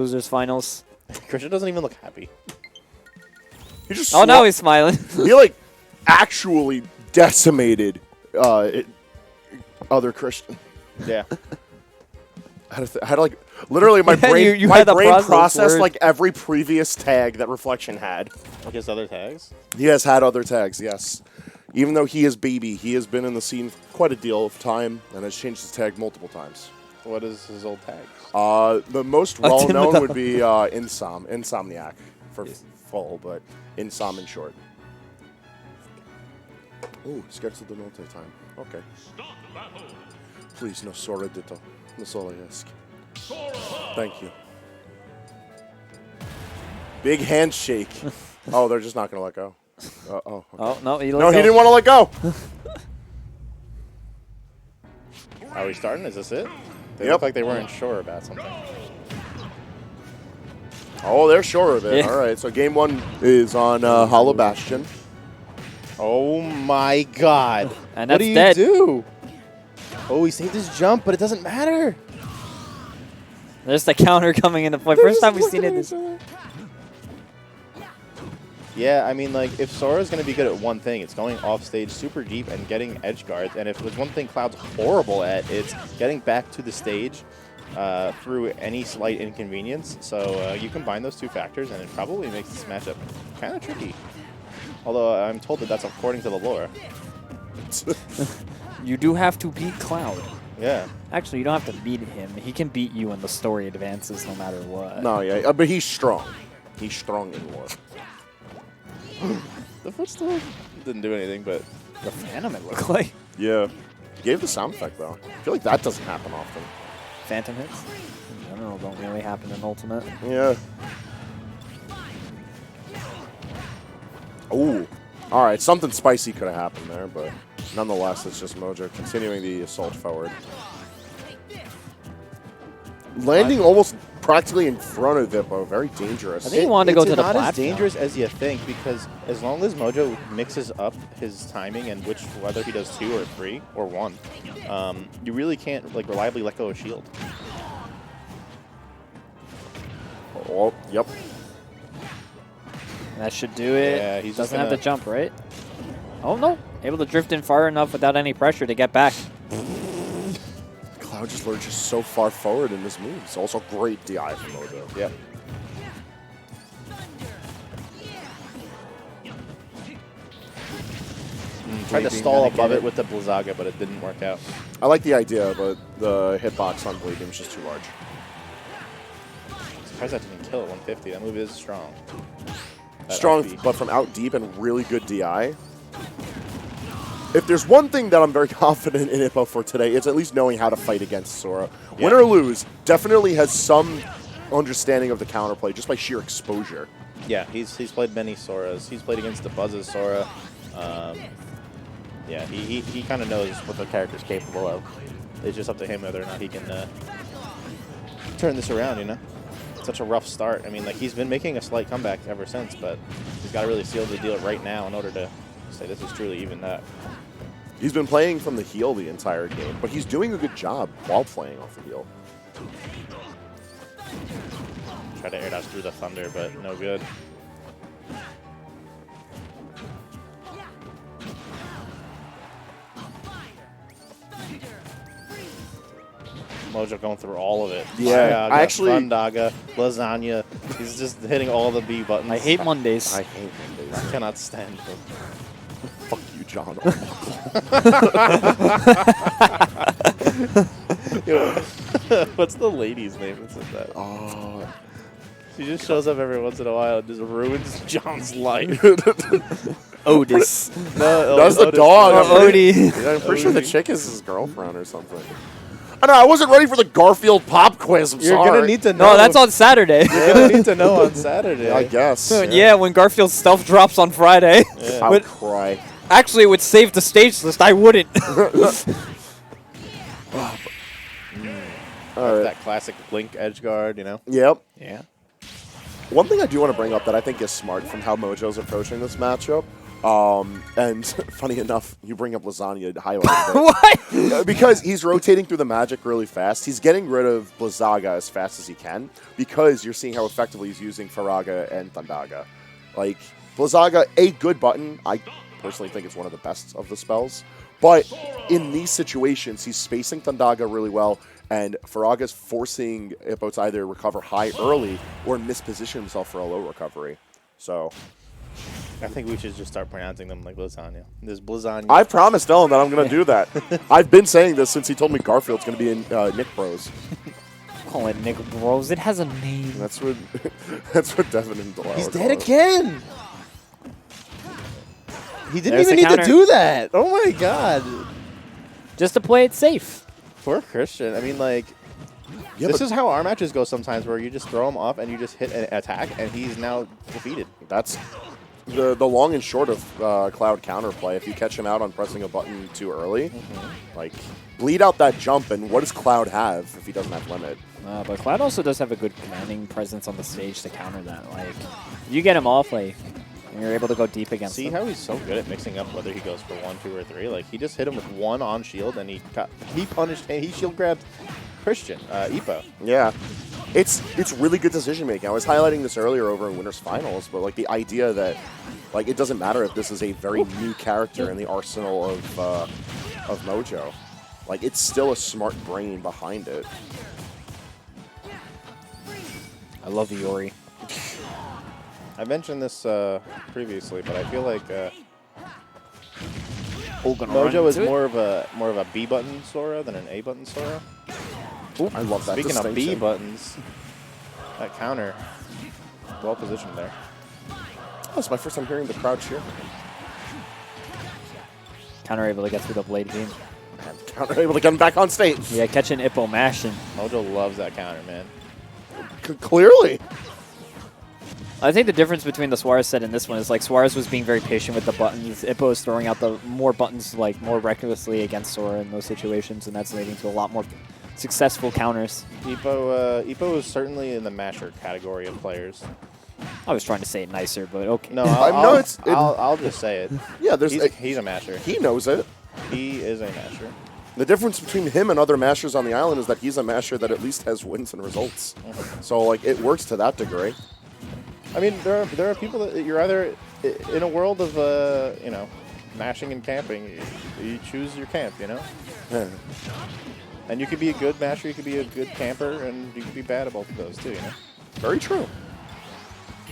Losers finals. Christian doesn't even look happy. He just Oh, now he's smiling. he like actually decimated other Christian. Yeah. I had to like literally my brain you my had to brain process processed word. like every previous tag that Reflection had. Like his other tags? He has had other tags, yes. Even though he is baby, he has been in the scene for quite a deal of time and has changed his tag multiple times. What is his old tags? The most well known would be Insomniac for full, but Insom in short. Oh, schedule the multi-time. Okay. Please, no Sora Ditto. No Sora Esk. Thank you. Big handshake. Oh, they're just not going to let go. Okay. Oh, no, he didn't want to let go. Are we starting? Is this it? They Yep. look like they weren't sure about something. Oh, they're sure of it. Yeah. All right, so game one is on Hollow Bastion. Oh my god. And what that's do you dead. do? Oh, he saved his jump, but it doesn't matter. There's the counter coming into play. First time we've seen it. Yeah, I mean, like, if Sora's going to be good at one thing, it's going off stage super deep and getting edge guards. And if there's one thing Cloud's horrible at, it's getting back to the stage through any slight inconvenience. So you combine those two factors, and it probably makes this matchup kind of tricky. Although I'm told that that's according to the lore. You do have to beat Cloud. Yeah. Actually, you don't have to beat him. He can beat you when the story advances no matter what. No, yeah, but he's strong. He's strong in lore. The footstool didn't do anything, but The Phantom, it looked like. Yeah. He gave the sound effect, though. I feel like that doesn't happen often. Phantom hits, in general, don't really happen in Ultimate. Yeah. Ooh. All right, something spicy could have happened there, but nonetheless, it's just Mojo continuing the assault forward. Landing almost practically in front of Ippo. Very dangerous. I think he wanted to go to the It's not as platform. dangerous as you think, because as long as Mojo mixes up his timing and whether he does 2 or 3 or 1, you really can't like reliably let go of shield. Oh, yep. That should do it. Yeah, he's just doesn't have gonna- to jump, right? Oh, no. Able to drift in far enough without any pressure to get back. Cloud just lurches so far forward in this move. It's also great DI from Mojo. Yep. Tried to stall above it with the Blizzaga, but it didn't work out. I like the idea, but the hitbox on Blade Beam is just too large. Surprised that didn't kill at 150. That move is strong. That Strong, up B. but from out deep and really good DI. If there's one thing that I'm very confident in Ippo for today, it's at least knowing how to fight against Sora. Yeah. Win or lose, definitely has some understanding of the counterplay just by sheer exposure. Yeah, he's played many Soras. He's played against the Buzz's Sora. Yeah, he kind of knows what the character's capable of. It's just up to him whether or not he can turn this around, you know? It's such a rough start. I mean, like, he's been making a slight comeback ever since, but he's got to really seal the deal right now in order to say this is truly even that. He's been playing from the heel the entire game, but he's doing a good job while playing off the heel. Try to air dash through the thunder, but no good. Mojo going through all of it. Yeah, I actually- Fundaga, lasagna. He's just hitting all the B buttons. I hate Mondays. I hate Mondays. I cannot stand him. Fuck you, John. What's the lady's name that said that? Oh. She just shows up every once in a while and just ruins John's life. Otis. No, That's the Otis. dog. Odie. Yeah, I'm pretty sure the chick is his girlfriend or something. I know, I wasn't ready for the Garfield pop quiz. I'm You're sorry. gonna need to know. No, that's on Saturday. You're gonna need to know on Saturday. I guess. Yeah, when Garfield's stuff drops on Friday. Yeah. I would But cry. actually, it would save the stage list. I wouldn't. All right. That classic Blink edge guard, you know. Yep. Yeah. One thing I do want to bring up that I think is smart from how Mojo's approaching this matchup, And funny enough, you bring up Lasagna highlighted it. What? Because he's rotating through the magic really fast. He's getting rid of Blizzaga as fast as he can because you're seeing how effectively he's using Faraga and Thundaga. Like, Blizzaga, a good button. I personally think it's one of the best of the spells. But in these situations, he's spacing Thundaga really well, and Faraga's forcing Ippo to either recover high early or misposition himself for a low recovery. So I think we should just start pronouncing them like lasagna. This Blizzagne. I promised Ellen that I'm going to do that. I've been saying this since he told me Garfield's going to be in Nick Bros. Call it Nick Bros. It has a name. That's what that's what Devin and Delaware He's call dead it. again. He didn't There's even the need counter. to do that. Oh my god. Just to play it safe. Poor Christian. I mean, like, Yeah, this but is how our matches go sometimes, where you just throw him off and you just hit an attack, and he's now defeated. that's the long and short of Cloud counterplay. If you catch him out on pressing a button too early, like, bleed out that jump, and what does Cloud have if he doesn't have limit? But Cloud also does have a good commanding presence on the stage to counter that. Like, you get him off, like, and you're able to go deep against See him. how he's so good at mixing up whether he goes for 1, 2, or 3? Like, he just hit him with 1 on shield, and he punished, he shield grabbed Christian, Ippo. Yeah. It's really good decision making. I was highlighting this earlier over in Winners Finals, but like the idea that like it doesn't matter if this is a very new character in the arsenal of Mojo. Like, it's still a smart brain behind it. I love Iori. I mentioned this previously, but I feel like Mojo is more of a B button Sora than an A button Sora. I love that Speaking of B distinction. buttons, that counter, well positioned there. Oh, it's my first time hearing the crowd cheer. Counter able to get through the blade game. And Counter able to get him back on stage. Yeah, catching Ippo mashing. Mojo loves that counter, man. Clearly. I think the difference between the Suarez set and this one is like Suarez was being very patient with the buttons. Ippo is throwing out the more buttons like more recklessly against Sora in those situations, and that's leading to a lot more successful counters. Ippo is certainly in the masher category of players. I was trying to say it nicer, but okay. No, No, I'll just say it. Yeah, there's He's a masher. he knows it. He is a masher. The difference between him and other mashers on the island is that he's a masher that at least has wins and results. So like it works to that degree. I mean, there are people that you're either in a world of you know, mashing and camping. You choose your camp, you know. And you could be a good masher, you could be a good camper, and you could be bad at both of those too, you know. Very true.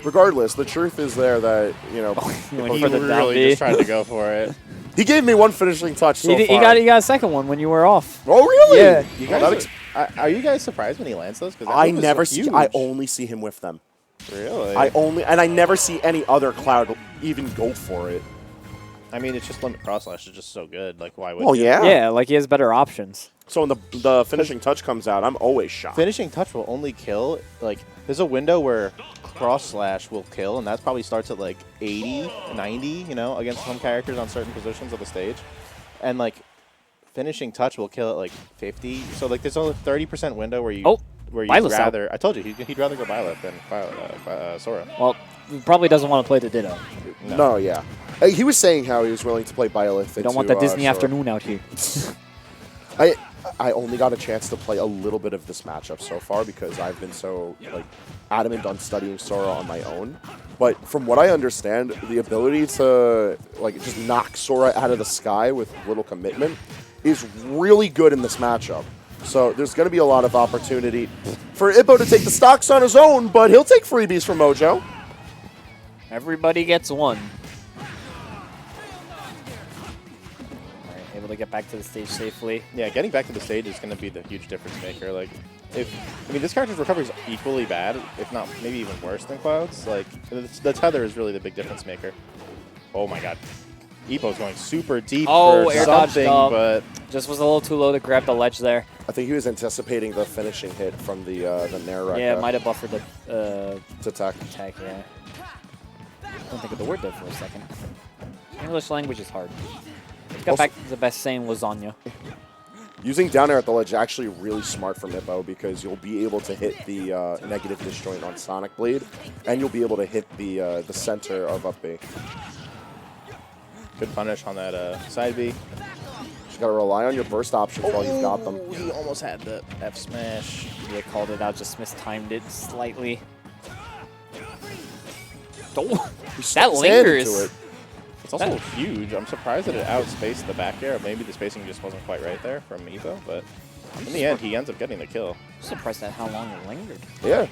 Regardless, the truth is there that, you know, You went He for the down really B. just tried to go for it. he gave me one finishing touch so He far. got a second one when you were off. Oh, really? Yeah. You Well, guys are you guys surprised when he lands those? 'Cause that I move is never so see. huge. I only see him with them. Really? I never see any other Cloud even go for it. I mean, it's just limit cross slash is just so good. Like, why would? Well, you? yeah. Yeah, like he has better options. So when the finishing touch comes out, I'm always shocked. Finishing touch will only kill, like, there's a window where cross slash will kill, and that probably starts at, like, 80, 90, you know, against some characters on certain positions of the stage. And, like, finishing touch will kill at, like, 50. So, like, there's only a 30% window where you... Where you'd Byleth's out. rather... I told you, he'd rather go Byleth than Sora. Well, he probably doesn't want to play the Ditto. No, yeah. He was saying how he was willing to play Byleth. We don't want that Disney afternoon out here. I only got a chance to play a little bit of this matchup so far because I've been so like adamant on studying Sora on my own. But from what I understand, the ability to like just knock Sora out of the sky with little commitment is really good in this matchup. So there's going to be a lot of opportunity for Ippo to take the stocks on his own, but he'll take freebies from Mojo. Everybody gets one. All right, able to get back to the stage safely. Yeah, getting back to the stage is going to be the huge difference maker. Like, I mean, this character's recovery is equally bad, if not maybe even worse than Cloud's. Like, the tether is really the big difference maker. Oh my God, Ippo's going super deep for air dodged something, up. but Just was a little too low to grab the ledge there. I think he was anticipating the finishing hit from the Nair Rekka Yeah, might have buffered the to attack. attack, yeah. Don't think of the word there for a second. English language is hard. Got Also- back to the best saying lasagna. Using down air at the ledge is actually really smart from Ippo because you'll be able to hit the negative disjoint on Sonic Blade, and you'll be able to hit the center of up B. Good punish on that side B. Just gotta rely on your burst options while you've got them. He almost had the F smash. Yeah, called it out, just mistimed it slightly. Oh, that Sand lingers. into it. It's also huge. I'm surprised that it outspaced the back air. Maybe the spacing just wasn't quite right there from Ippo, but in the end, he ends up getting the kill. I'm surprised at how long it lingered. Yeah.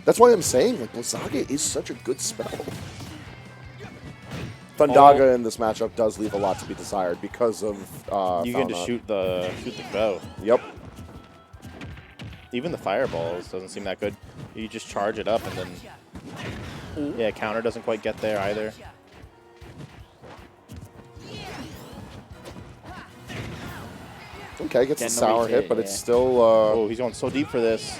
That's why I'm saying, like, Blizzaga is such a good spell. Thundaga in this matchup does leave a lot to be desired because of you get to shoot the bow. Yep. Even the fireballs doesn't seem that good. You just charge it up and then yeah, counter doesn't quite get there either. Okay, gets the Getting the sour weak hit, hit, but yeah. it's still... Oh, he's going so deep for this,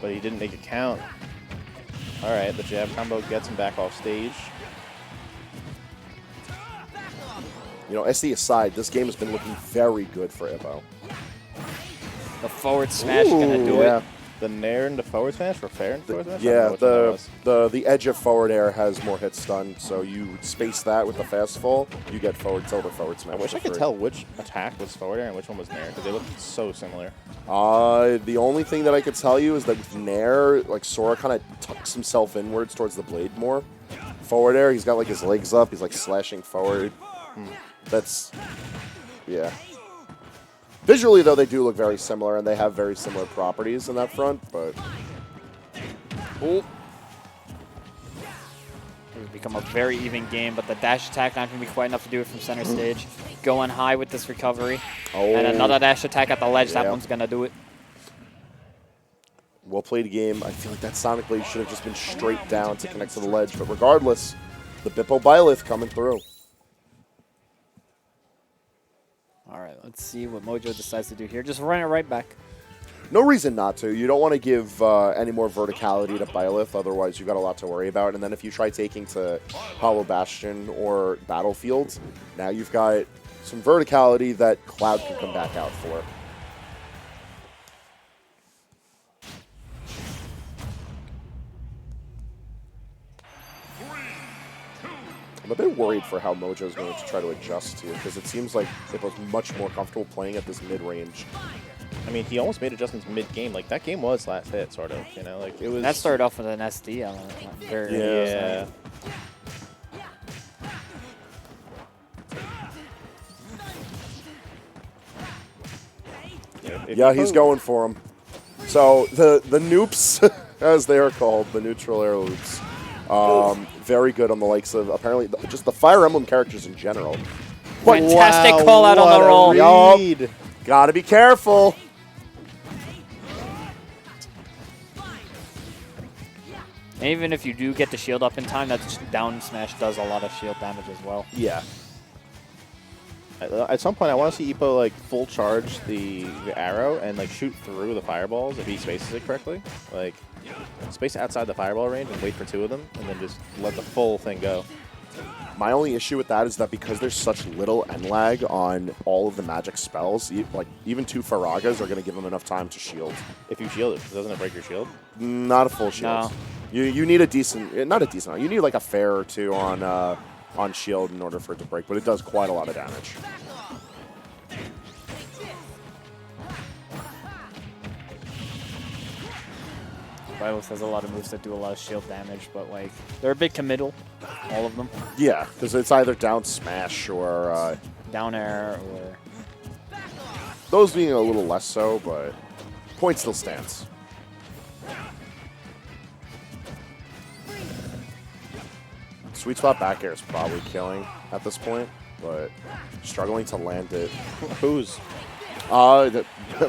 but he didn't make it count. All right, the jab combo gets him back off stage. You know, SD aside, this game has been looking very good for Ippo. The forward smash gonna do yeah. it. The nair into forward smash for fair and forward smash? I don't Yeah, know which one that was. the edge of forward air has more hit stun, so you space that with the fast fall, you get forward tilt or forward smash. I wish for I could free. tell which attack was forward air and which one was nair, because they look so similar. The only thing that I could tell you is that with nair, like Sora kind of tucks himself inwards towards the blade more. Forward air, he's got like his legs up, he's like slashing forward. That's, yeah. Visually, though, they do look very similar, and they have very similar properties in that front, but... Oh. It's become a very even game, but the dash attack not going to be quite enough to do it from center stage. Going high with this recovery. Oh. And another dash attack at the ledge. Yeah. That one's going to do it. Well played game. I feel like that Sonic Blade should have just been straight down to connect to the ledge, but regardless, the Bippo Byleth coming through. All right, let's see what Mojo decides to do here. Just run it right back. No reason not to. You don't want to give any more verticality to Byleth, otherwise you've got a lot to worry about. And then if you try taking to Hollow Bastion or Battlefield, now you've got some verticality that Cloud can come back out for. I'm a bit worried for how Mojo's going to try to adjust here, because it seems like Ippo's much more comfortable playing at this mid-range. I mean, he almost made adjustments mid-game. Like, that game was last hit, sort of, you know? Like, it was... That started off with an SD. Yeah. Yeah, he's going for him. So the noops, as they are called, the neutral air loops, very good on the likes of apparently just the Fire Emblem characters in general. Fantastic call out on the roll. Yup. Gotta be careful. And even if you do get the shield up in time, that down smash does a lot of shield damage as well. Yeah. At some point, I want to see Ippo like full charge the arrow and like shoot through the fireballs if he spaces it correctly. Like space outside the fireball range and wait for two of them, and then just let the full thing go. My only issue with that is that because there's such little end lag on all of the magic spells, like even two Faragas are going to give them enough time to shield. If you shield it, doesn't it break your shield? Not a full shield. No. You need a decent, not a decent. You need like a fair or two on shield in order for it to break, but it does quite a lot of damage. Byleth has a lot of moves that do a lot of shield damage, but like they're a bit committal, all of them. Yeah, because it's either down smash or Down air or... those being a little less so, but point still stands. Sweet spot back air is probably killing at this point, but struggling to land it. Who's? Byleth.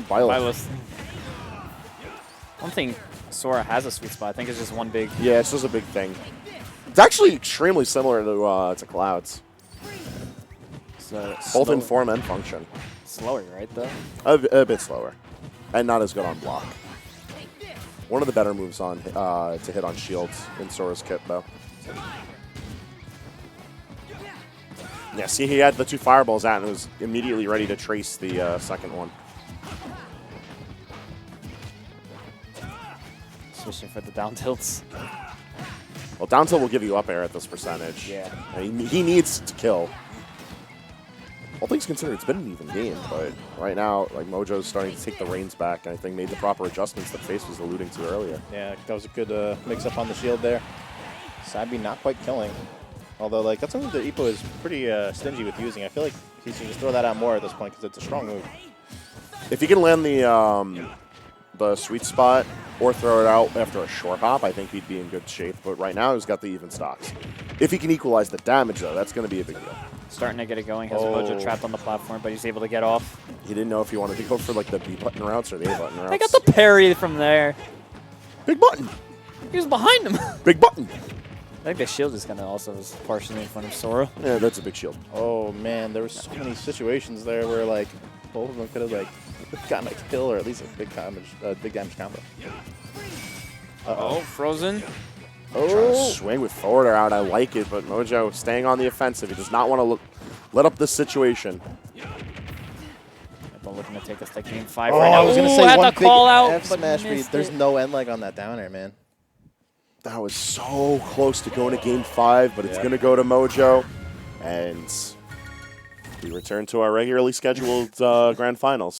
Byleth. One thing Sora has a sweet spot. I think it's just one big... Yeah, it's just a big thing. It's actually extremely similar to Cloud's, both in form and function. Slower, right, though? A bit slower, and not as good on block. One of the better moves on to hit on shields in Sora's kit, though. Yeah, see, he had the two fireballs out and was immediately ready to trace the second one. Switching for the down tilts. Well, down tilt will give you up air at this percentage. Yeah. And he needs to kill. all things considered, it's been an even game, but right now, like, Mojo's starting to take the reins back, and I think made the proper adjustments that Face was alluding to earlier. Yeah, that was a good mix-up on the shield there. Sabi not quite killing. Although, like, that's something that Ippo is pretty stingy with using. I feel like he should just throw that out more at this point because it's a strong move. If he can land the sweet spot or throw it out after a short hop, I think he'd be in good shape. But right now, he's got the even stocks. If he can equalize the damage, though, that's going to be a big deal. Starting to get it going. Has Mojo trapped on the platform, but he's able to get off. He didn't know if he wanted to go for like the B button routes or the A button routes. I got the parry from there. Big button. He was behind him. Big button. I think the shield is going to also is partially in front of Sora. Yeah, that's a big shield. Oh, man, there were so many situations there where, like, both of them could have, like, gotten a kill or at least a big damage combo. Uh-oh, Frozen. Trying to swing with forward or out. I like it, but Mojo staying on the offensive. He does not want to let up this situation. Ippo looking to take us to game 5 Oh, right now. I was going to Ooh, say had one the big call out, F but smash read. missed There's it. no end leg on that down air, man. That was so close to going to game 5, but it's going to go to Mojo. And we return to our regularly scheduled grand finals.